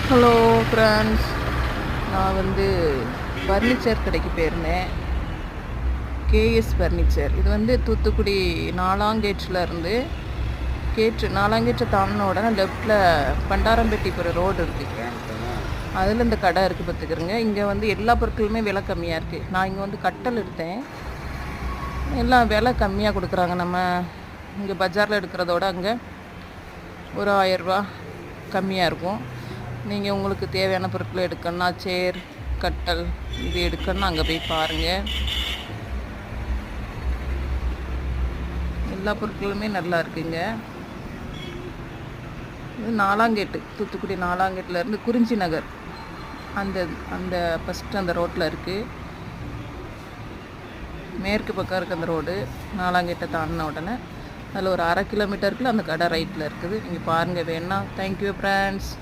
Hello friends, நான் வந்து furniture கடைக்கு போயிருந்தேன். KS furniture. இது வந்து தூத்துக்குடி நாலாங்கேட்டில் இருந்து நாலாங்கேட்டை தாண்டின உடனே லெஃப்டில் பண்டாரம்பட்டி போகிற ரோடு இருக்குது. அதில் இந்த கடை இருக்குது பார்த்துக்கிறேங்க. இங்கே வந்து எல்லா பொருட்களுமே விலை கம்மியாக இருக்குது. நான் இங்கே வந்து கட்டல் எடுத்தேன். எல்லாம் விலை கம்மியாக கொடுக்குறாங்க. நம்ம இங்கே பஜாரில் எடுக்கிறதோட அங்கே ஒரு 1000 ரூபா கம்மியாக இருக்கும். நீங்கள் உங்களுக்கு தேவையான பொருட்களை எடுக்கணும்னா சேர், கட்டல் இது எடுக்கணும்னா அங்கே போய் பாருங்கள். எல்லா பொருட்களுமே நல்லா இருக்குங்க. இது நாலாங்கேட்டு, தூத்துக்குடி நாலாங்கேட்டிலேருந்து குறிஞ்சி நகர் அந்த அந்த ஃபஸ்ட்டு அந்த ரோட்டில் இருக்குது. மேற்கு பக்கம் இருக்குது அந்த ரோடு. நாலாங்கேட்டை தாண்டின உடனே அதில் ஒரு 1/2 கிலோமீட்டருக்குள்ள அந்த கடை ரைட்டில் இருக்குது. நீங்கள் பாருங்கள் வேணா. Thank you friends.